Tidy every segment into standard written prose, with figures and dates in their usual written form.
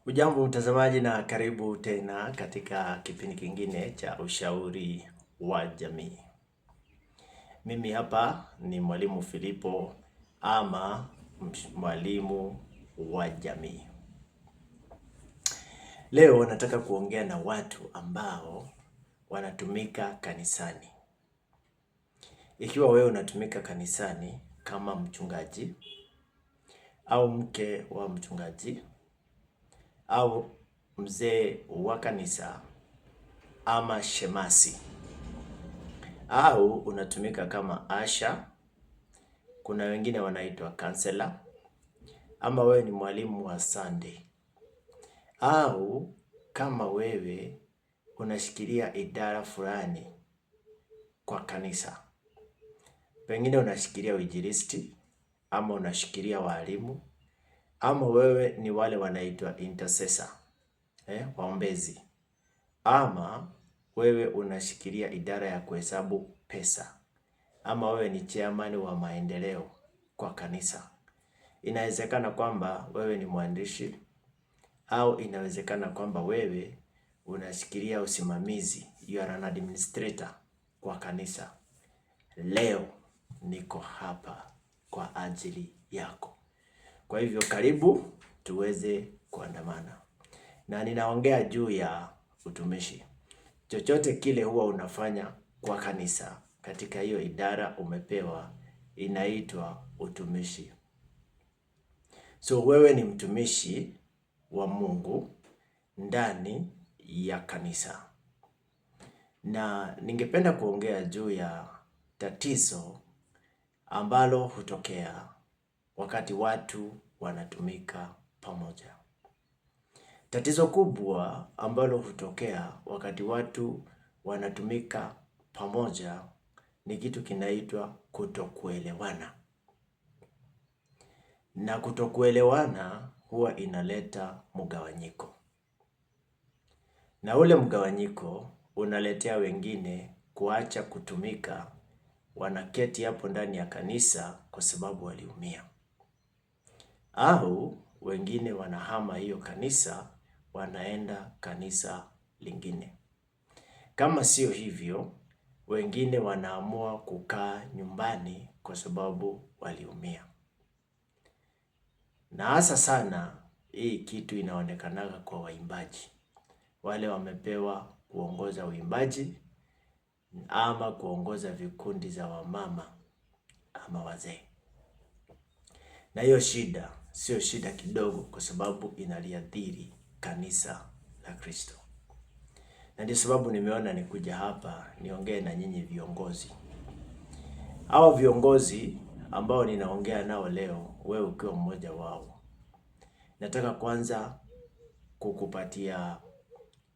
Ujambo mtazamaji na karibu tena katika kipindi kingine cha ushauri wa jamii. Mimi hapa ni mwalimu Filipo ama mwalimu wa jamii. Leo nataka kuongea na watu ambao wanatumika kanisani. Ikiwa wewe unatumika kanisani kama mchungaji au mke wa mchungaji au mzee wa kanisa ama shemasi, au unatumika kama asha, kuna wengine wanaitwa counselor, ama wewe ni mwalimu wa Sunday, au kama wewe unashikilia idara fulani kwa kanisa, pengine unashikilia uinjilisti, ama unashikilia walimu, ama wewe ni wale wanaitwa intercessor, waombezi, ama wewe unashikilia idara ya kuhesabu pesa, ama wewe ni chairman wa maendeleo kwa kanisa. Inawezekana kwamba wewe ni mwandishi, au inawezekana kwamba wewe unashikilia usimamizi, you are an administrator kwa kanisa. Leo niko hapa kwa ajili yako. Kwa hivyo karibu tuweze kuandamana. Na ninaongea juu ya utumishi. Chochote kile huwa unafanya kwa kanisa, katika hiyo idara umepewa, inaitwa utumishi. So wewe ni mtumishi wa Mungu ndani ya kanisa. Na ningependa kuongea juu ya tatizo ambalo hutokea wakati watu wanatumika pamoja. Tatizo kubwa ambalo hutokea wakati watu wanatumika pamoja ni kitu kinaitwa kutokuelewana. Na kutokuelewana huwa inaleta mgawanyiko. Na ule mgawanyiko unaletea wengine kuacha kutumika, wanaketi hapo ndani ya kanisa kwa sababu waliumia. Au wengine wanahama hiyo kanisa, wanaenda kanisa lingine. Kama sio hivyo, wengine wanaamua kukaa nyumbani kwa sababu waliumia. Na hasa sana hii kitu inaonekanaga kwa waimbaji. Wale wamepewa kuongoza uimbaji ama kuongoza vikundi za wamama ama wazee. Na hiyo shida sio shida kidogo, kwa sababu inaliathiri kanisa la Kristo. Na ndio sababu nimeona nikuja hapa niongee na nyinyi viongozi. Hao viongozi ambao ninaongea nao leo, wewe ukiwa mmoja wao, nataka kwanza kukupatia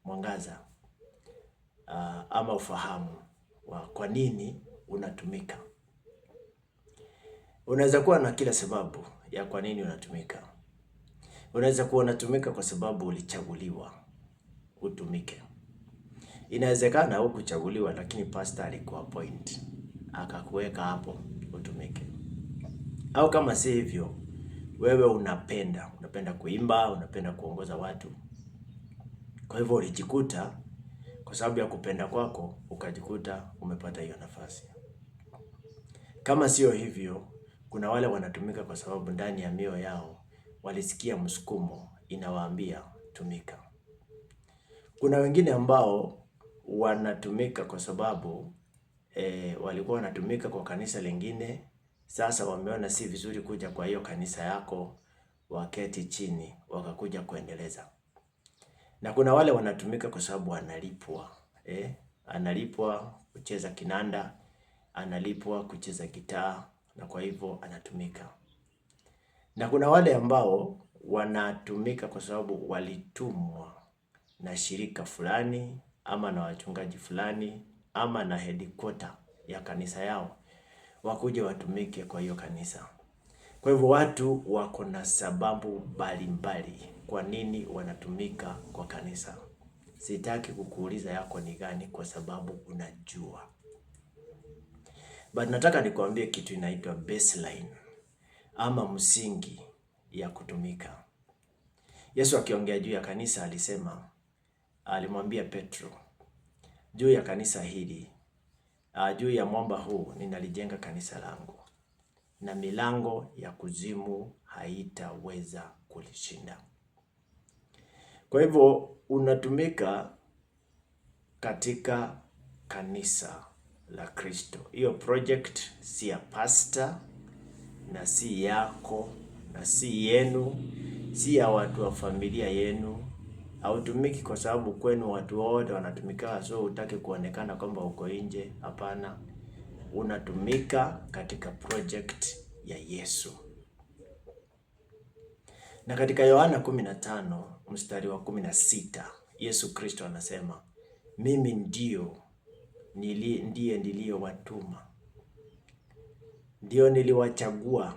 mwangaza ama ufahamu wa kwa nini unatumika. Unaweza kuwa na kila sababu ya kwa nini unatumika. Unaweza kuwa unatumika kwa sababu ulichaguliwa utumike. Inawezekana hukuchaguliwa, lakini pastor alikuappoint, akakuweka hapo utumike. Au kama si hivyo, wewe unapenda kuimba, unapenda kuongoza watu. Kwa hivyo ulijikuta, kwa sababu ya kupenda kwako, ukajikuta umepata hiyo nafasi. Kama sio hivyo, kuna wale wanatumika kwa sababu ndani ya mioyo yao walisikia msukumo inawaambia tumika. Kuna wengine ambao wanatumika kwa sababu walikuwa wanatumika kwa kanisa lingine, sasa wameona si vizuri kuja kwa hiyo kanisa yako, waketi chini wakakuja kuendeleza. Na kuna wale wanatumika kwa sababu analipwa, analipwa kucheza kinanda, analipwa kucheza gitaa, na kwa hivyo anatumika. Na kuna wale ambao wanatumika kwa sababu walitumwa na shirika fulani, ama na wachungaji fulani, ama na headquarter ya kanisa yao, wakuje watumike kwa hiyo kanisa. Kwa hivyo watu wako na sababu mbalimbali kwa nini wanatumika kwa kanisa. Sitaki kukuuliza yako ni gani, kwa sababu unajua. But nataka nikuambie kitu inaitwa baseline ama msingi ya kutumika. Yesu akiongea juu ya kanisa alimwambia Petro, juu ya kanisa hili, juu ya mwamba huu ninalijenga kanisa langu, na milango ya kuzimu haitaweza kulishinda. Kwa hivyo unatumika katika kanisa la Kristo. Hiyo project si ya pastor na si yako na si yenu, si ya watu wa familia yenu. Hautumiki kwa sababu kwenu watu wote wanatumika, so utaki kuonekana kwamba uko nje. Hapana, unatumika katika project ya Yesu. Na katika Yohana 15 mstari wa 16, Yesu Kristo anasema, mimi ndiye niliyowatuma, ndio niliwachagua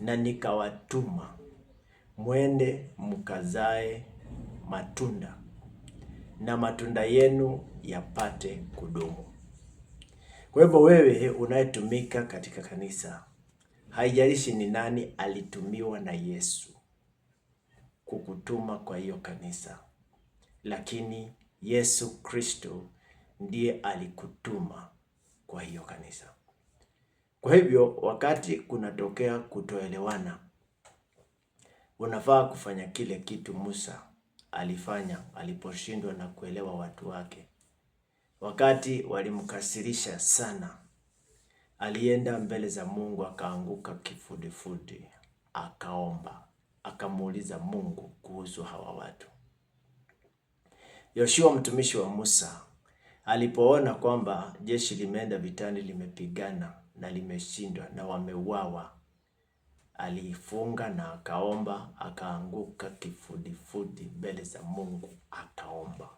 na nikawatuma mwende mkazae matunda na matunda yenu yapate kudumu. Kwa hivyo wewe unayetumika katika kanisa, haijalishi ni nani alitumiwa na Yesu kukutuma kwa hiyo kanisa, lakini Yesu Kristo ndiye alikutuma kwa hiyo kanisa. Kwa hivyo wakati kunatokea kutoelewana, unafaa kufanya kile kitu Musa alifanya aliposhindwa na kuelewa watu wake. Wakati walimkasirisha sana, alienda mbele za Mungu, akaanguka kifudifudi, akaomba, akamuuliza Mungu kuhusu hawa watu. Yoshua mtumishi wa Musa alipoona kwamba jeshi limeenda vitani, limepigana na limeshindwa na wameuawa, alifunga na akaomba, akaanguka kifudifudi mbele za Mungu, akaomba,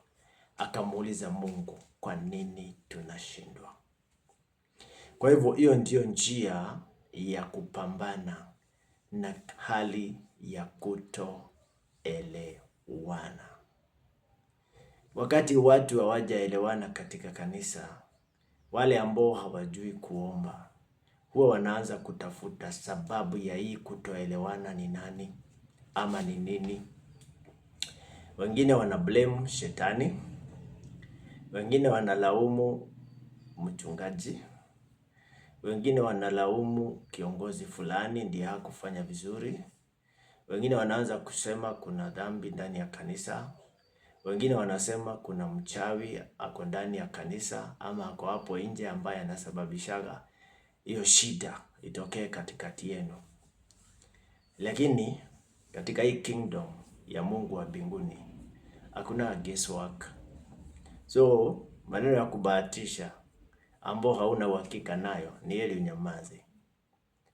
akamuuliza Mungu, kwa nini tunashindwa? Kwa hivyo hiyo ndiyo njia ya kupambana na hali ya kutoelewana. Wakati watu hawajaelewana katika kanisa, wale ambao hawajui kuomba huwa wanaanza kutafuta sababu ya hii kutoelewana ni nani ama ni nini. Wengine wana blame shetani, wengine wanalaumu mchungaji, wengine wanalaumu kiongozi fulani ndiye hakufanya vizuri, wengine wanaanza kusema kuna dhambi ndani ya kanisa, wengine wanasema kuna mchawi ako ndani ya kanisa ama ako hapo nje ambaye anasababishaga hiyo shida itokee katikati yenu. Lakini katika hii kingdom ya Mungu wa mbinguni hakuna guesswork. So maneno ya kubahatisha ambao hauna uhakika nayo ni heri unyamaze.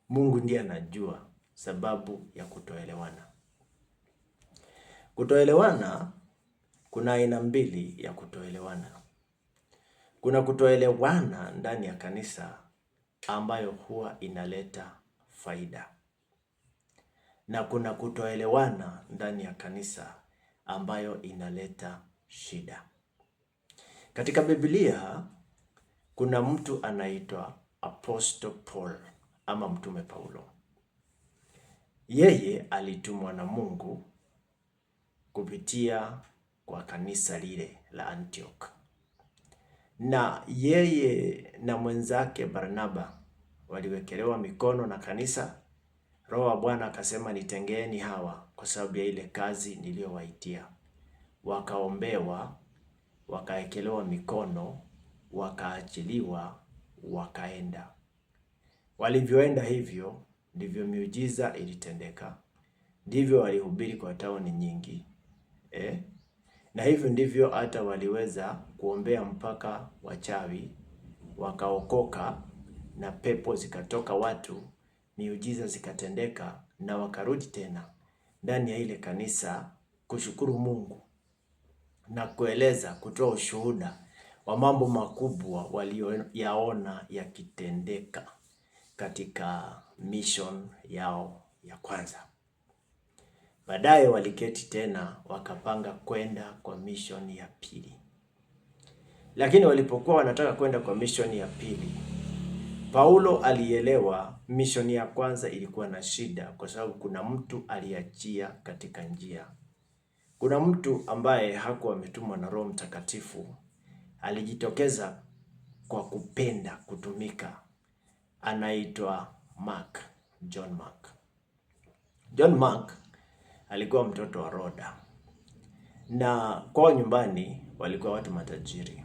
Mungu ndiye anajua sababu ya kutoelewana. Kutoelewana, kuna aina mbili ya kutoelewana. Kuna kutoelewana ndani ya kanisa ambayo huwa inaleta faida, na kuna kutoelewana ndani ya kanisa ambayo inaleta shida. Katika Biblia kuna mtu anaitwa Apostle Paul ama mtume Paulo. Yeye alitumwa na Mungu kupitia kwa kanisa lile la Antioch. Na yeye na mwenzake Barnaba waliwekelewa mikono na kanisa. Roho wa Bwana akasema, nitengeeni hawa kwa sababu ya ile kazi niliyowaitia. Wakaombewa, wakaekelewa mikono, wakaachiliwa, wakaenda. Walivyoenda hivyo, ndivyo miujiza ilitendeka. Ndivyo walihubiri kwa tauni nyingi. Na hivyo ndivyo hata waliweza kuombea mpaka wachawi wakaokoka, na pepo zikatoka watu, miujiza zikatendeka, na wakarudi tena ndani ya ile kanisa kushukuru Mungu na kueleza, kutoa ushuhuda wa mambo makubwa walioyaona yakitendeka katika mission yao ya kwanza. Baadaye waliketi tena wakapanga kwenda kwa mission ya pili. Lakini walipokuwa wanataka kwenda kwa mission ya pili, Paulo alielewa mishoni ya kwanza ilikuwa na shida kwa sababu kuna mtu aliachia katika njia. Kuna mtu ambaye hakuwa ametumwa na Roho Mtakatifu alijitokeza kwa kupenda kutumika. Anaitwa Mark, John Mark. John Mark alikuwa mtoto wa Roda. Na kwa nyumbani walikuwa watu matajiri.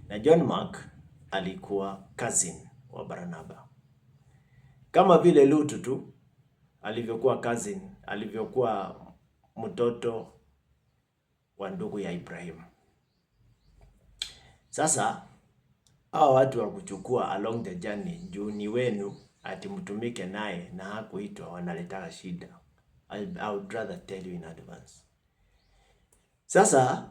Na John Mark alikuwa cousin wa Barnaba. Kama vile Lutu tu alivyokuwa cousin, alivyokuwa mtoto wa ndugu ya Ibrahim. Sasa hao watu wa kuchukua along the journey juu ni wenu ati mtumike naye na hakuitwa, wanaleta shida. I would rather tell you in advance. Sasa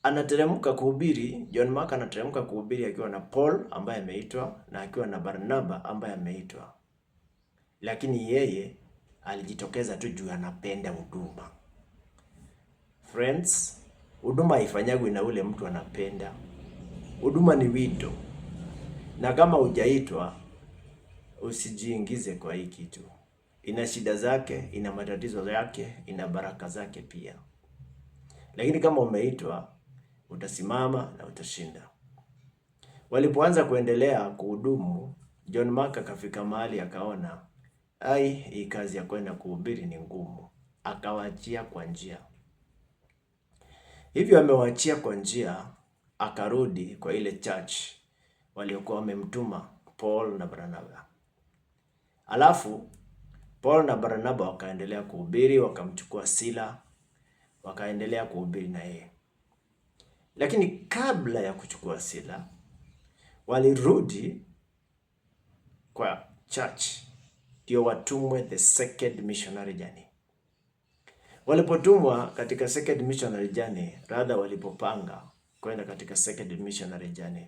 anateremka kuhubiri, John Mark anateremka kuhubiri akiwa na Paul ambaye ameitwa na akiwa na Barnaba ambaye ameitwa. Lakini yeye alijitokeza tu juu anapenda huduma. Friends, huduma haifanyagwi na ule mtu anapenda. Huduma ni wito. Na kama hujaitwa usijiingize kwa hii kitu. Ina shida zake, ina matatizo yake, ina baraka zake pia. Lakini kama umeitwa, utasimama na utashinda. Walipoanza kuendelea kuhudumu, John Mark akafika mahali akaona, hii kazi ya kwenda kuhubiri ni ngumu. Akawaachia kwa njia. Hivyo amewaachia kwa njia, akarudi kwa ile church waliokuwa wamemtuma Paul na Barnaba. Alafu Paul na Barnaba wakaendelea kuhubiri, wakamchukua Sila, wakaendelea kuhubiri na yeye. Lakini kabla ya kuchukua Sila, walirudi kwa church ndio watumwe the second missionary journey. Walipotumwa katika second missionary journey, rather walipopanga kwenda katika second missionary journey,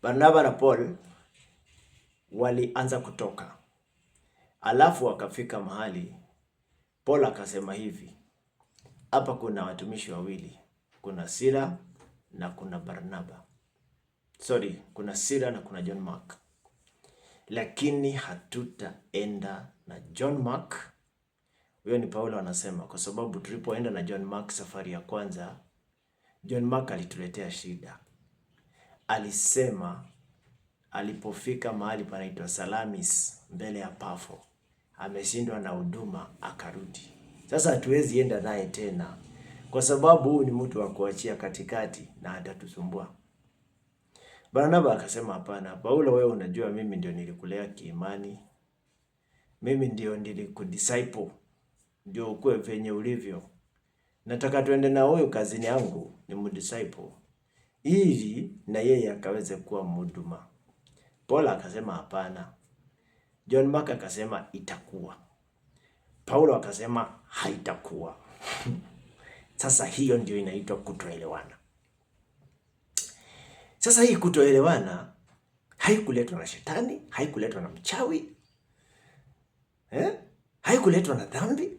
Barnaba na Paul walianza kutoka. Alafu wakafika mahali Paul akasema hivi, hapa kuna watumishi wawili, kuna Sila na kuna Barnaba. Kuna Sila na kuna John Mark. Lakini hatutaenda na John Mark. Huyo ni Paulo anasema, kwa sababu tulipoenda na John Mark safari ya kwanza, John Mark alituletea shida. Alisema alipofika mahali panaitwa Salamis mbele ya Pafo, ameshindwa na huduma akarudi. Sasa hatuwezi enda naye tena kwa sababu huyu ni mtu wa kuachia katikati na atatusumbua. Barnaba akasema hapana, Paulo wewe unajua mimi ndio nilikulea kiimani. Mimi ndio nilikudisciple. Ndio ukue venye ulivyo. Nataka tuende na huyu kazini yangu ni mdisciple. Ili na yeye akaweze kuwa mhuduma. Paul akasema hapana. John Mark akasema itakuwa. Paulo akasema haitakuwa. Sasa hiyo ndio inaitwa kutoelewana. Sasa hii kutoelewana haikuletwa na shetani, haikuletwa na mchawi, haikuletwa na dhambi.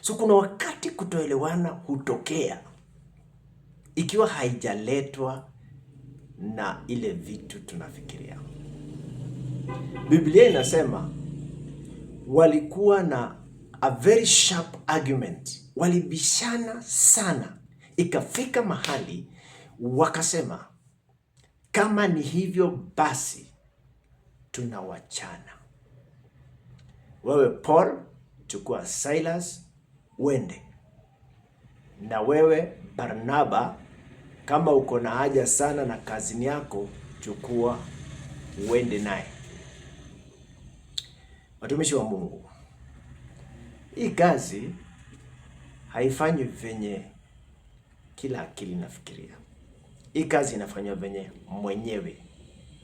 So kuna wakati kutoelewana hutokea ikiwa haijaletwa na ile vitu tunafikiria. Biblia inasema walikuwa na a very sharp argument. Walibishana sana. Ikafika mahali wakasema, kama ni hivyo basi tunawachana. Wewe Paul, chukua Silas uende. Na wewe Barnaba, kama uko na haja sana na kazini yako, chukua uende naye. Watumishi wa Mungu, hii kazi haifanywi venye kila akili nafikiria. Hii kazi inafanywa venye mwenyewe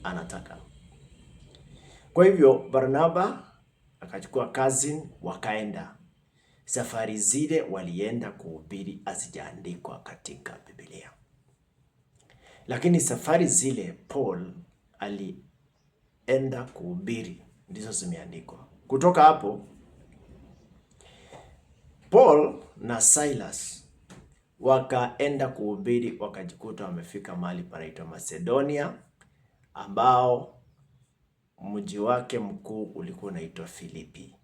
anataka. Kwa hivyo Barnaba akachukua cousin wakaenda. Safari zile walienda kuhubiri hazijaandikwa katika Biblia. Lakini safari zile Paul alienda kuhubiri ndizo zimeandikwa. Kutoka hapo Paul na Silas wakaenda kuhubiri, wakajikuta wamefika mahali panaitwa Macedonia, ambao mji wake mkuu ulikuwa unaitwa Filipi.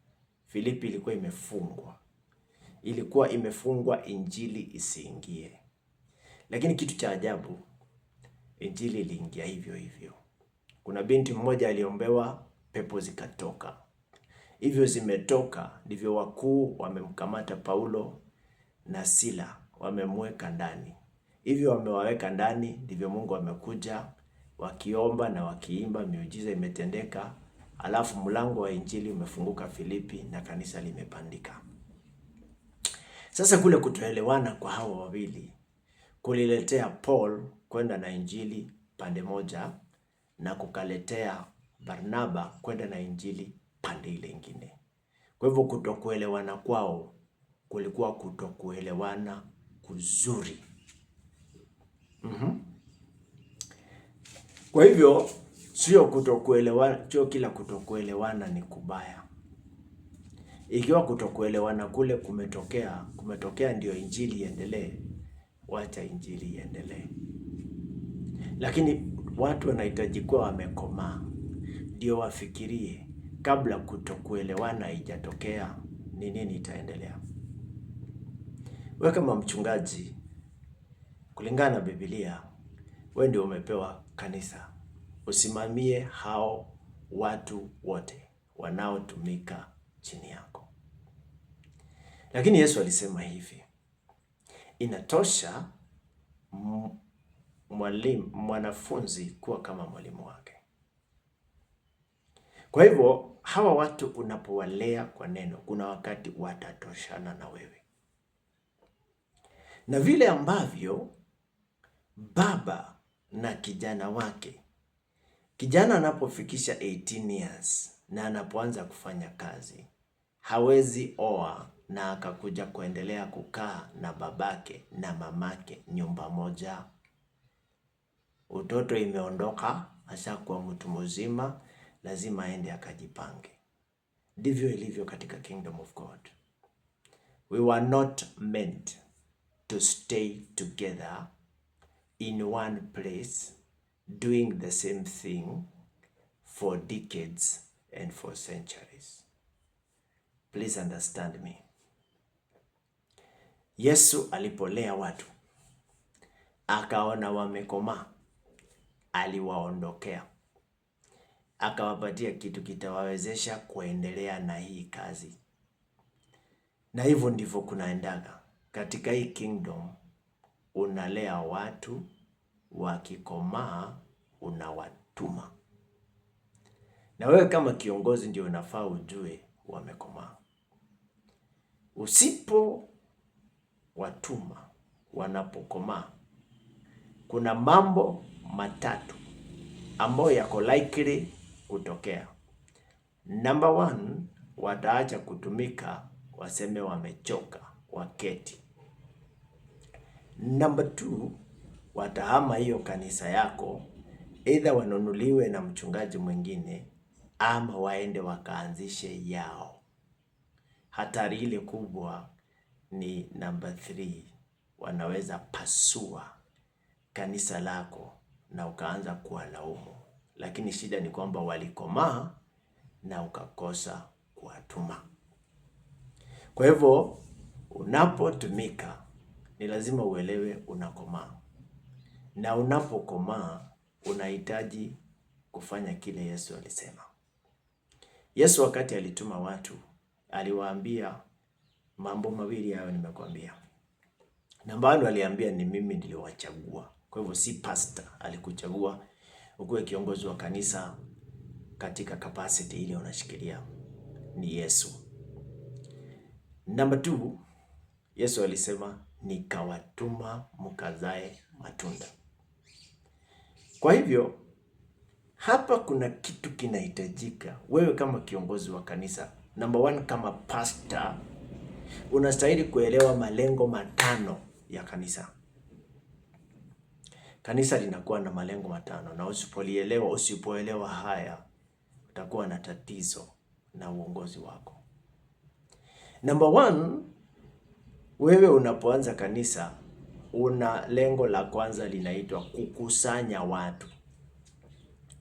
Filipi ilikuwa imefungwa injili isiingie, lakini kitu cha ajabu, injili iliingia hivyo hivyo. Kuna binti mmoja aliombewa, pepo zikatoka. Hivyo zimetoka, ndivyo wakuu wamemkamata Paulo na Sila, wamemweka ndani. Hivyo wamewaweka ndani, ndivyo Mungu amekuja, wakiomba na wakiimba, miujiza imetendeka, alafu mlango wa injili umefunguka Filipi na kanisa limepandika. Sasa kule kutoelewana kwa hawa wawili kuliletea Paul kwenda na injili pande moja na kukaletea Barnaba kwenda na injili pande ile nyingine. Kwa hivyo kutokuelewana kwao kulikuwa kutokuelewana kuzuri. Kwa hivyo sio kila kutokuelewana ni kubaya. Ikiwa kutokuelewana kule kumetokea ndio injili iendelee, wacha injili iendelee. Lakini watu wanahitaji kuwa wamekomaa ndio wafikirie kabla kutokuelewana haijatokea ni nini itaendelea. Wewe kama mchungaji, kulingana na Biblia, wewe ndio umepewa kanisa. Usimamie hao watu wote wanaotumika chini yako. Lakini Yesu alisema hivi, inatosha mwanafunzi kuwa kama mwalimu wake. Kwa hivyo hawa watu unapowalea kwa neno, kuna wakati watatoshana na wewe. Na vile ambavyo baba na kijana wake, kijana anapofikisha 18 years na anapoanza kufanya kazi, hawezi oa na akakuja kuendelea kukaa na babake na mamake nyumba moja. Utoto imeondoka, ashakuwa mtu mzima, lazima aende akajipange. Ndivyo ilivyo katika Kingdom of God. We were not meant to stay together in one place doing the same thing for decades and for centuries. Please understand me. Yesu alipolea watu, akaona wamekomaa, aliwaondokea. Akawapatia kitu kitawawezesha kuendelea na hii kazi. Na hivyo ndivyo kunaendaga. Katika hii kingdom, unalea watu, wakikomaa, unawatuma. Na wewe kama kiongozi ndio unafaa ujue wamekomaa. Usipo watuma wanapokomaa, kuna mambo matatu ambayo yako likely kutokea. Number 1, wataacha kutumika, waseme wamechoka, waketi. Number 2, watahama hiyo kanisa yako, either wanunuliwe na mchungaji mwingine ama waende wakaanzishe yao. Hatari ile kubwa ni number 3, wanaweza pasua kanisa lako na ukaanza kuwalaumu. Lakini shida ni kwamba walikomaa na ukakosa kuwatuma. Kwa hivyo unapotumika ni lazima uelewe unakomaa. Na unapokomaa unahitaji kufanya kile Yesu alisema. Yesu wakati alituma watu, aliwaambia mambo mawili hayo nimekwambia. Namba 1, aliambia ni mimi niliowachagua. Kwa hivyo si pastor alikuchagua ukuwe kiongozi wa kanisa katika capacity ile unashikilia, ni Yesu. Namba 2, Yesu alisema nikawatuma mkazae matunda. Kwa hivyo hapa kuna kitu kinahitajika. Wewe kama kiongozi wa kanisa, number 1, kama pastor, unastahili kuelewa malengo matano ya kanisa. Kanisa linakuwa na malengo matano, na usipoelewa haya, utakuwa na tatizo na uongozi wako. Number 1, wewe unapoanza kanisa, una lengo la kwanza linaitwa kukusanya watu.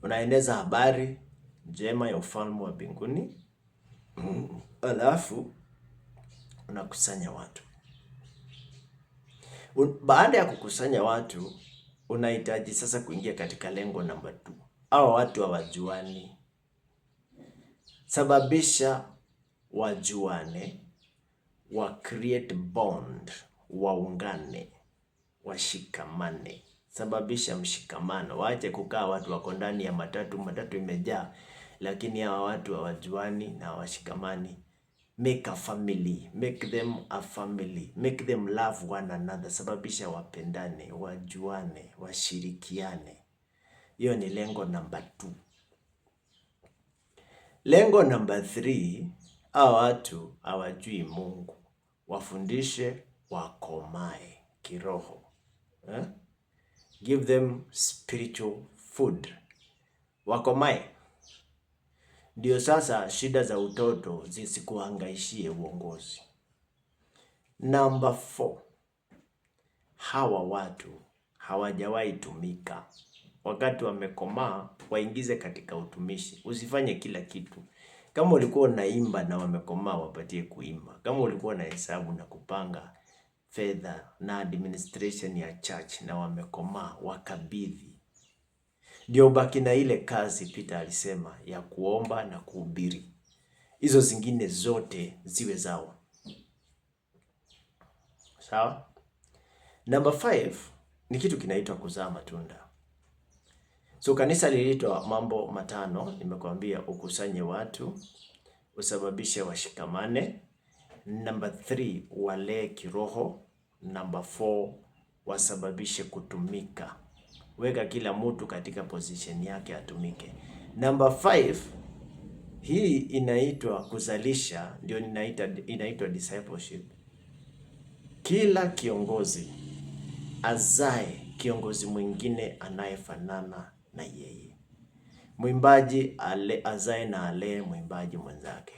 unaeneza habari njema ya ufalme wa mbinguni, alafu unakusanya watu. Baada ya kukusanya watu, unahitaji sasa kuingia katika lengo namba 2. Hao watu hawajuani. Sababisha wajuane, wa create bond, waungane, washikamane. Sababisha mshikamano. Waache kukaa watu wako ndani ya matatu imejaa, lakini hawa watu hawajuani na hawashikamani. Make a family, make them a family, make them love one another. Sababisha wapendane, wajuane, washirikiane. Hiyo ni lengo namba 2. Lengo namba 3, hao watu hawajui Mungu. Wafundishe wakomae kiroho. Give them spiritual food. Wakomae. Ndio sasa shida za utoto zisikuhangaishie uongozi. Namba 4. Hawa watu hawajawahi tumika. Wakati wamekomaa, waingize katika utumishi. Usifanye kila kitu. Kama ulikuwa unaimba na wamekomaa, wapatie kuimba. Kama ulikuwa na hesabu na kupanga fedha na administration ya church na wamekomaa, wakabidhi. Ndio ubaki na ile kazi Peter alisema ya kuomba na kuhubiri. Hizo zingine zote ziwe zao. Sawa? Number 5 ni kitu kinaitwa kuzaa matunda. So kanisa liliitwa mambo matano, nimekwambia: ukusanye watu, usababishe washikamane. Number 3, walee kiroho. Number 4, wasababishe kutumika. Weka kila mtu katika position yake atumike. Number 5, hii inaitwa kuzalisha, ndio inaitwa discipleship. Kila kiongozi azae kiongozi mwingine anayefanana na yeye. Mwimbaji azae na alee mwimbaji mwenzake.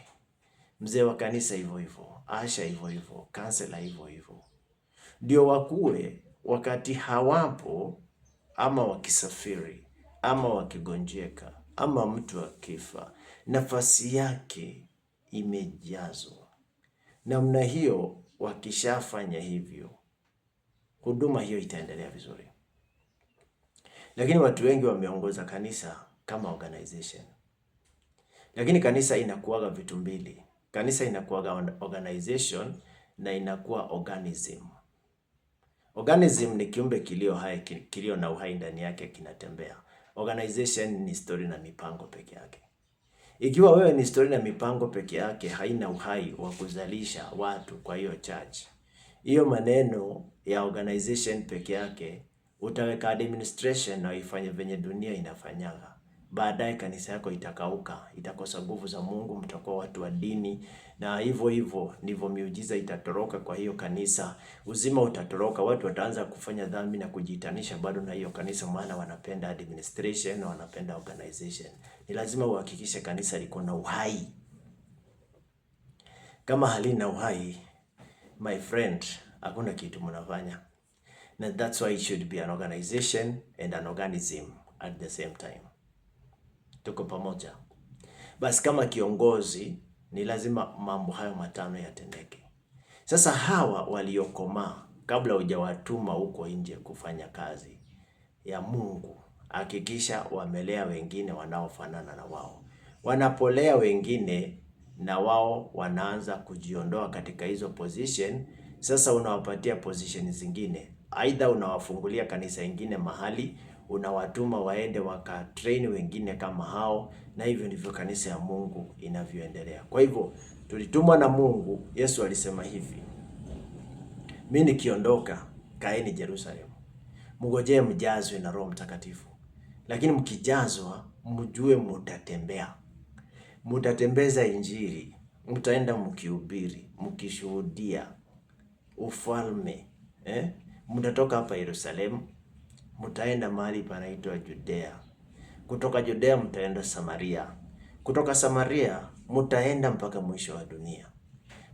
Mzee wa kanisa hivyo hivyo, asha hivyo hivyo, kansela hivyo hivyo. Ndio wakue wakati hawapo, ama wakisafiri, ama wakigonjeka, ama mtu akifa, nafasi yake imejazwa. Namna hiyo, wakishafanya hivyo, huduma hiyo itaendelea vizuri. Lakini watu wengi wameongoza kanisa kama organization. Lakini kanisa inakuwaga vitu mbili. Kanisa inakuwaga organization na inakuwa organism. Organism ni kiumbe kilio hai, kilio na uhai ndani yake kinatembea. Organization ni story na mipango peke yake. Ikiwa wewe ni story na mipango peke yake, haina uhai wa kuzalisha watu kwa hiyo church, hiyo maneno ya organization peke yake, utaweka administration na ifanye venye dunia inafanyaga. Baadaye kanisa yako itakauka, itakosa nguvu za Mungu, mtakuwa watu wa dini, na hivyo ndivyo miujiza itatoroka kwa hiyo kanisa. Uzima utatoroka, watu wataanza kufanya dhambi na kujitanisha bado na hiyo kanisa, maana wanapenda administration na wanapenda organization. Ni lazima uhakikishe kanisa liko na uhai. Kama halina uhai, my friend, hakuna kitu mnafanya. And that's why it should be an organization and an organism at the same time. Tuko pamoja. Basi kama kiongozi ni lazima mambo hayo matano yatendeke. Sasa hawa waliokomaa, kabla hujawatuma huko nje kufanya kazi ya Mungu, hakikisha wamelea wengine wanaofanana na wao. Wanapolea wengine na wao wanaanza kujiondoa katika hizo position, sasa unawapatia position zingine. Aidha unawafungulia kanisa ingine mahali, unawatuma waende wakatrain wengine kama hao, na hivyo ndivyo kanisa ya Mungu inavyoendelea. Kwa hivyo tulitumwa na Mungu. Yesu alisema hivi: mimi nikiondoka, kaeni Yerusalemu, mngojee mjazwe na Roho Mtakatifu. Lakini mkijazwa, mjue mtatembeza injili, mtaenda mkihubiri, mkishuhudia ufalme. Mtatoka hapa Yerusalemu, mtaenda mahali panaitwa Judea. Kutoka Judea mtaenda Samaria. Kutoka Samaria mtaenda mpaka mwisho wa dunia.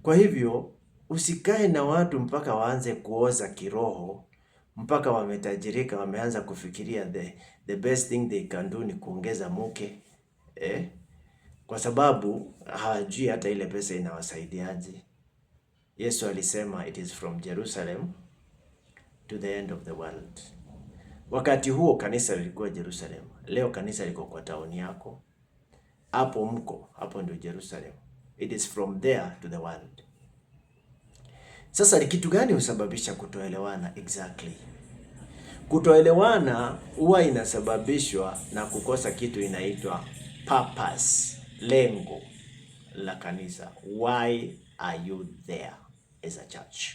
Kwa hivyo usikae na watu mpaka waanze kuoza kiroho, mpaka wametajirika, wameanza kufikiria the best thing they can do ni kuongeza mke kwa sababu hawajui hata ile pesa inawasaidiaje. Yesu alisema it is from Jerusalem to the end of the world. Wakati huo kanisa lilikuwa Jerusalem. Leo kanisa liko kwa tauni yako. Hapo mko, hapo ndio Jerusalem. It is from there to the world. Sasa ni kitu gani husababisha kutoelewana exactly? Kutoelewana huwa inasababishwa na kukosa kitu inaitwa purpose, lengo la kanisa. Why are you there as a church?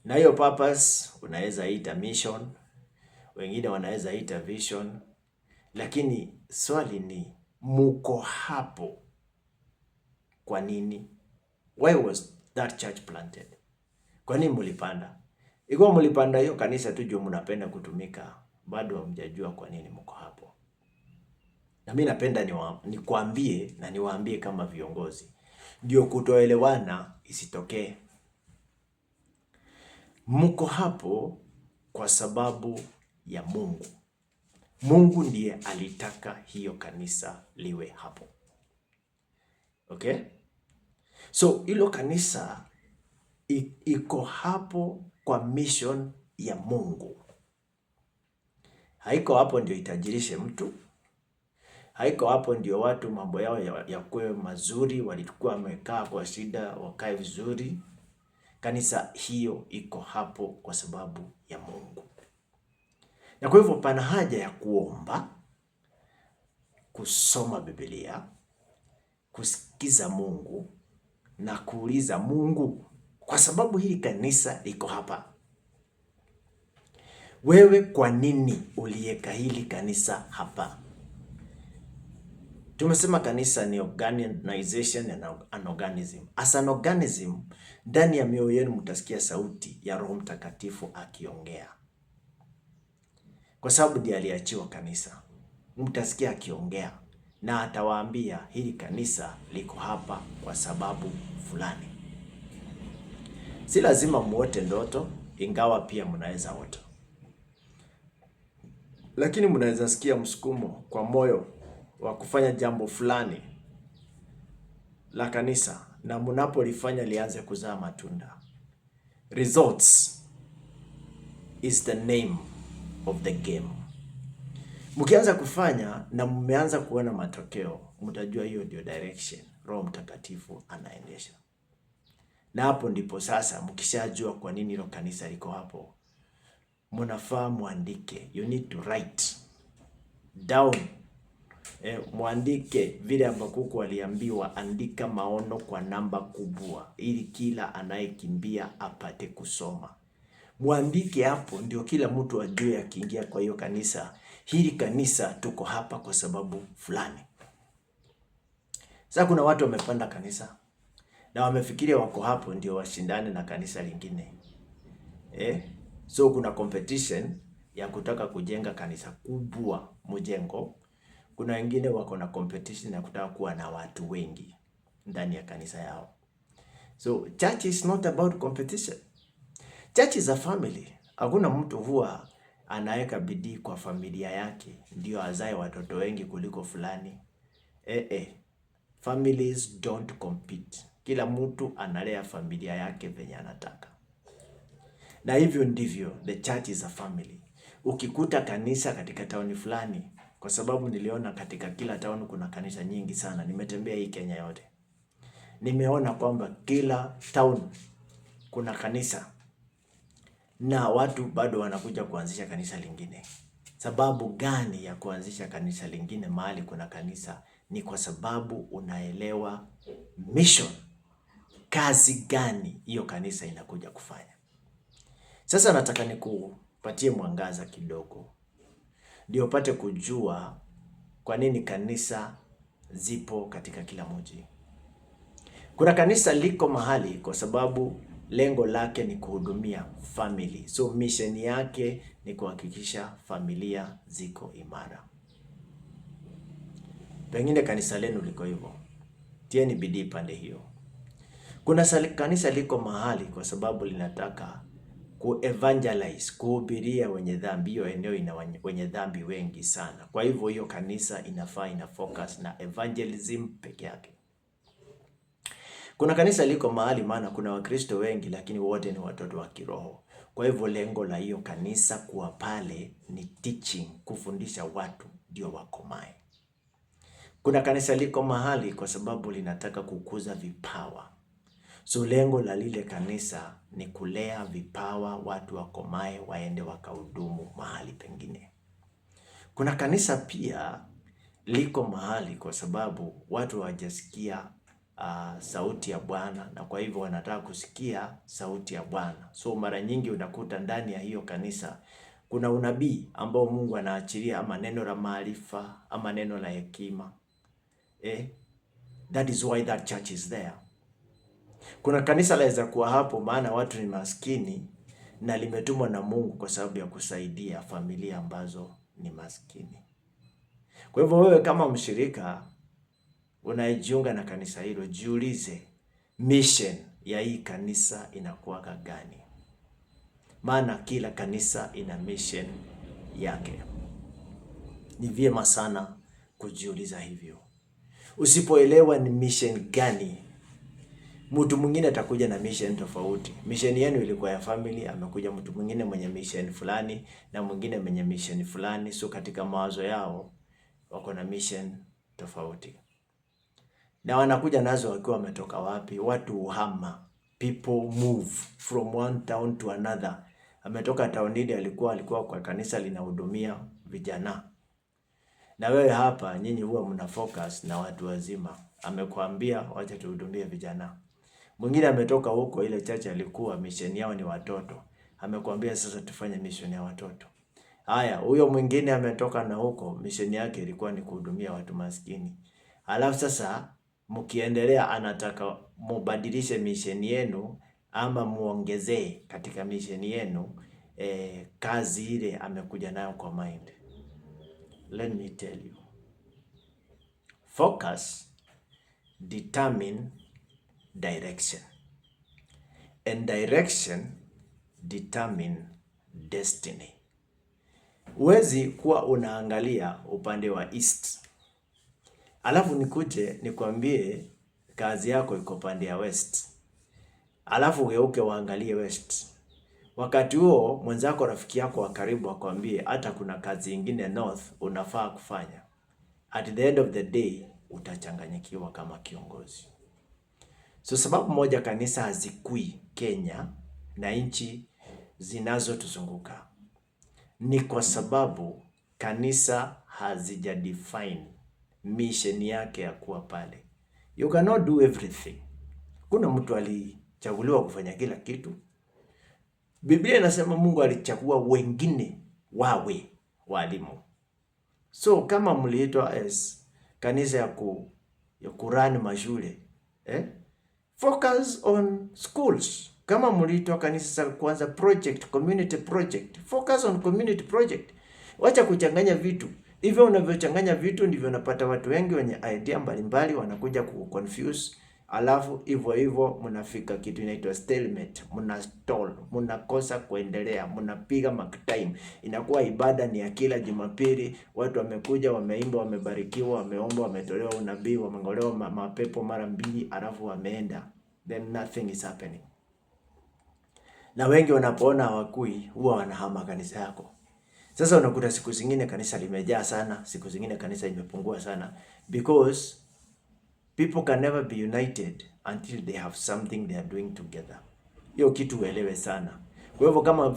Na hiyo purpose unaweza ita mission, wengine wanaweza ita vision, lakini swali ni muko hapo kwa nini? Why was that church planted? Kwa nini mulipanda? Ikiwa mulipanda hiyo kanisa tu juu mnapenda kutumika, bado hamjajua kwa nini mko hapo. Na mimi napenda nikwambie na niwaambie kama viongozi, ndio kutoelewana isitokee. Mko hapo kwa sababu ya Mungu. Mungu ndiye alitaka hiyo kanisa liwe hapo. Okay? So hilo kanisa iko hapo kwa mission ya Mungu. Haiko hapo ndio itajirishe mtu. Haiko hapo ndio watu mambo yao yakuwe mazuri, walikuwa wamekaa kwa shida wakae vizuri. Kanisa hiyo iko hapo kwa sababu ya Mungu. Na kwa hivyo pana haja ya kuomba, kusoma Biblia, kusikiza Mungu na kuuliza Mungu, kwa sababu hili kanisa liko hapa, wewe kwa nini uliweka hili kanisa hapa? Tumesema kanisa ni organization and an organism. As an organism, ndani ya mioyo yenu mtasikia sauti ya Roho Mtakatifu akiongea. Kwa sababu ndiye aliachiwa kanisa. Mtasikia akiongea na atawaambia hili kanisa liko hapa kwa sababu fulani. Si lazima muote ndoto, ingawa pia mnaweza ota. Lakini mnaweza sikia msukumo kwa moyo wa kufanya jambo fulani la kanisa, na mnapolifanya lianze kuzaa matunda. Results is the name of the game. Mkianza kufanya na mmeanza kuona matokeo, mtajua hiyo ndio direction Roho Mtakatifu anaendesha. Na hapo ndipo sasa mkishajua kwa nini hilo kanisa liko hapo, mnafaa muandike. You need to write down. Muandike vile Habakuku aliambiwa, andika maono kwa namba kubwa ili kila anayekimbia apate kusoma. Muandike hapo ndio kila mtu ajue akiingia kwa hiyo kanisa, hili kanisa tuko hapa kwa sababu fulani. Sasa kuna watu wamepanda kanisa na wamefikiria wako hapo ndio washindane na kanisa lingine. So kuna competition ya kutaka kujenga kanisa kubwa mjengo. Kuna wengine wako na competition ya kutaka kuwa na watu wengi ndani ya kanisa yao. So church is not about competition. Church is a family. Hakuna mtu huwa anaweka bidii kwa familia yake ndio azae watoto wengi kuliko fulani. Families don't compete. Kila mtu analea familia yake venye anataka. Na hivyo ndivyo the church is a family. Ukikuta kanisa katika tauni fulani, kwa sababu niliona katika kila tauni kuna kanisa nyingi sana. Nimetembea hii Kenya yote. Nimeona kwamba kila town kuna kanisa na watu bado wanakuja kuanzisha kanisa lingine. Sababu gani ya kuanzisha kanisa lingine mahali kuna kanisa? Ni kwa sababu unaelewa mission. Kazi gani hiyo kanisa inakuja kufanya. Sasa nataka nikupatie mwangaza kidogo, ndio upate kujua kwa nini kanisa zipo katika kila mji. Kuna kanisa liko mahali kwa sababu lengo lake ni kuhudumia family. So mission yake ni kuhakikisha familia ziko imara. Pengine kanisa lenu liko hivyo, tieni bidii pande hiyo. Kuna kanisa liko mahali kwa sababu linataka evangelize, kuhubiria wenye dhambi. Hiyo eneo ina wenye dhambi wengi sana. Kwa hivyo hiyo kanisa inafaa ina focus na evangelism peke yake. Kuna kanisa liko mahali, maana kuna Wakristo wengi lakini wote ni watoto wa kiroho. Kwa hivyo lengo la hiyo kanisa kuwa pale ni teaching, kufundisha watu ndio wakomae. Kuna kanisa liko mahali kwa sababu linataka kukuza vipawa. So lengo la lile kanisa ni kulea vipawa, watu wakomae waende wakahudumu mahali pengine. Kuna kanisa pia liko mahali kwa sababu watu hawajasikia sauti ya Bwana, na kwa hivyo wanataka kusikia sauti ya Bwana. So mara nyingi unakuta ndani ya hiyo kanisa kuna unabii ambao Mungu anaachilia, ama neno la maarifa, ama neno la hekima. That is why that church is there. Kuna kanisa laweza kuwa hapo maana watu ni maskini na limetumwa na Mungu kwa sababu ya kusaidia familia ambazo ni maskini. Kwa hivyo wewe kama mshirika unajiunga na kanisa hilo, jiulize mission ya hii kanisa inakuwa gani? Maana kila kanisa ina mission yake. Ni vyema sana kujiuliza hivyo. Usipoelewa ni mission gani, mtu mwingine atakuja na mission tofauti. Mission yenu ilikuwa ya family, amekuja mtu mwingine mwenye mission fulani na mwingine mwenye mission fulani. So katika mawazo yao wako na mission tofauti. Na wanakuja nazo wakiwa wametoka wapi? Watu uhama. People move from one town to another. Ametoka town ile alikuwa kwa kanisa linahudumia vijana. Na wewe hapa nyinyi huwa mna focus na watu wazima. Amekuambia wacha tuhudumie vijana. Mwingine ametoka huko, ile church alikuwa mission yao ni watoto. Amekuambia sasa tufanye mission ya watoto. Haya, huyo mwingine ametoka na huko, mission yake ilikuwa ni kuhudumia watu maskini. Alafu sasa mkiendelea anataka mubadilishe mission yenu ama muongezee katika mission yenu kazi ile amekuja nayo kwa mind. Let me tell you. Focus determine direction. And direction determine destiny. Huwezi kuwa unaangalia upande wa east, alafu nikuje nikwambie kazi yako iko pande ya west, alafu ugeuke waangalie west. Wakati huo mwenzako, rafiki yako wa karibu, akwambie hata kuna kazi nyingine north unafaa kufanya. At the end of the day utachanganyikiwa kama kiongozi. So sababu moja kanisa hazikui Kenya na nchi zinazotuzunguka ni kwa sababu kanisa hazija define mission yake ya kuwa pale. You cannot do everything. Kuna mtu alichaguliwa kufanya kila kitu. Biblia inasema Mungu alichagua wengine wawe walimu. So kama mliitwa as kanisa ya kurani mashule, focus on schools. Kama mliitwa kanisa kwanza project, community project, focus on community project. Wacha kuchanganya vitu. Hivyo unavyochanganya vitu ndivyo unapata watu wengi wenye idea mbalimbali wanakuja kuconfuse. Alafu hivyo mnafika kitu inaitwa stalemate, mna stall, mnakosa kuendelea, mnapiga mark time. Inakuwa ibada ni ya kila Jumapili, watu wamekuja, wameimba, wamebarikiwa, wameomba, wametolewa unabii, wameongolewa mapepo mara mbili, alafu wameenda. Then nothing is happening. Na wengi wanapoona hawakui huwa wanahama kanisa yako. Sasa unakuta siku zingine kanisa limejaa sana, siku zingine kanisa imepungua sana, because people can never be united until they have something they are doing together. Hiyo kitu uelewe sana. Kwa hivyo kama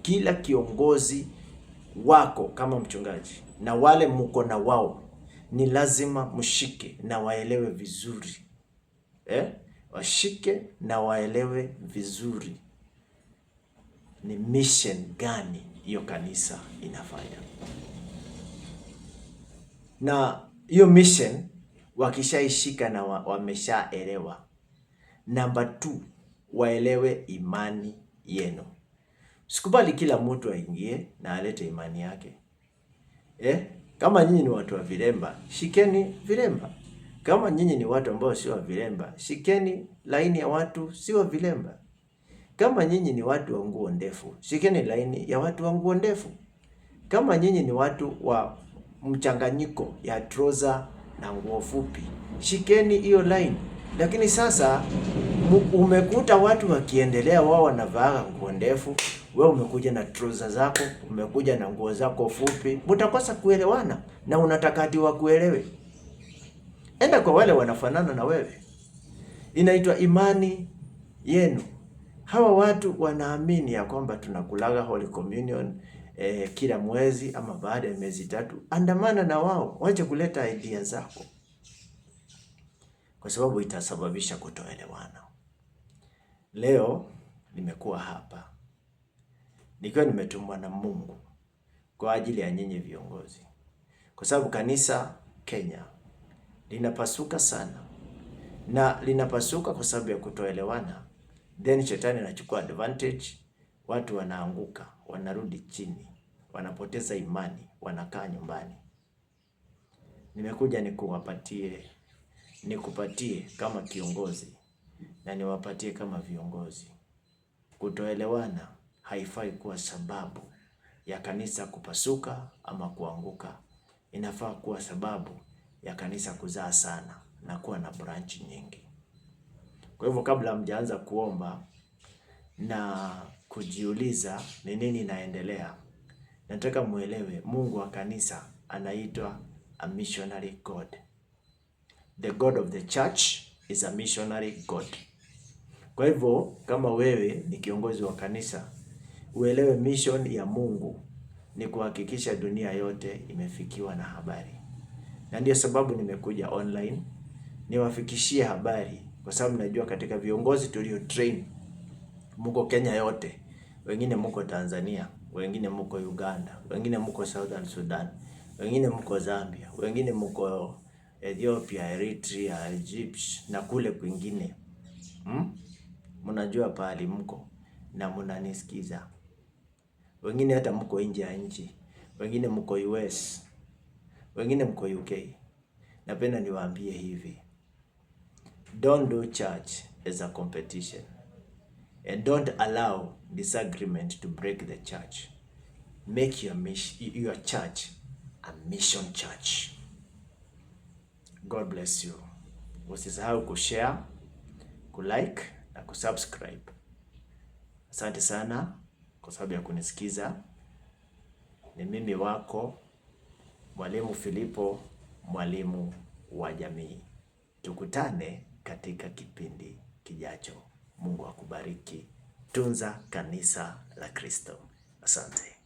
kila kiongozi wako kama mchungaji na wale mko na wao, ni lazima mshike na waelewe vizuri. Washike na waelewe vizuri ni mission gani hiyo kanisa inafanya. Na hiyo mission wakishaishika na wameshaelewa. Number 2, waelewe imani yenu. Sikubali kila mtu aingie na alete imani yake. Kama nyinyi ni watu wa vilemba, shikeni vilemba. Kama nyinyi ni watu ambao sio wa vilemba, shikeni laini ya watu sio wa vilemba. Kama nyinyi ni watu wa nguo ndefu, shikeni laini ya watu wa nguo ndefu. Kama nyinyi ni watu wa mchanganyiko ya trouser na nguo fupi, shikeni hiyo line. Lakini sasa umekuta watu wakiendelea, wao wanavaa nguo ndefu, wewe umekuja na trouser zako, umekuja na nguo zako fupi, mtakosa kuelewana na unataka ati wakuelewe. Enda kwa wale wanafanana na wewe. Inaitwa imani yenu. Hawa watu wanaamini ya kwamba tunakulaga Holy Communion kila mwezi ama baada ya miezi 3. Andamana na wao, wache kuleta idea zako, kwa sababu itasababisha kutoelewana. Leo nimekuwa hapa nikiwa nimetumwa na Mungu kwa ajili ya nyinyi viongozi, kwa sababu kanisa Kenya linapasuka sana, na linapasuka kwa sababu ya kutoelewana. Then shetani anachukua advantage, watu wanaanguka, wanarudi chini, wanapoteza imani, wanakaa nyumbani. Nimekuja nikupatie kama kiongozi na niwapatie kama viongozi. Kutoelewana haifai kuwa sababu ya kanisa kupasuka ama kuanguka. Inafaa kuwa sababu ya kanisa kuzaa sana na kuwa na branch nyingi. Kwa hivyo kabla mjaanza kuomba na kujiuliza ni nini inaendelea, nataka muelewe Mungu wa kanisa anaitwa a missionary God. The God of the church is a missionary God. Kwa hivyo kama wewe ni kiongozi wa kanisa, uelewe mission ya Mungu ni kuhakikisha dunia yote imefikiwa na habari. Na ndio sababu nimekuja online niwafikishie habari, kwa sababu najua katika viongozi tulio train mko Kenya yote, wengine mko Tanzania, wengine mko Uganda, wengine mko Southern Sudan, wengine mko Zambia, wengine mko Ethiopia, Eritrea, Egypt na kule kwingine. Mnajua pahali mko na mnanisikiza. Wengine hata mko nje ya nchi, wengine mko US, wengine mko UK. Napenda niwaambie hivi, don't do church as a competition, and don't allow disagreement to break the church. Make your church a mission church. God bless you. Usisahau kushare, kulike na kusubscribe. Asante sana kwa sababu ya kunisikiza. Ni mimi wako Mwalimu Filipo, mwalimu wa jamii. Tukutane katika kipindi kijacho. Mungu akubariki. Tunza kanisa la Kristo. Asante.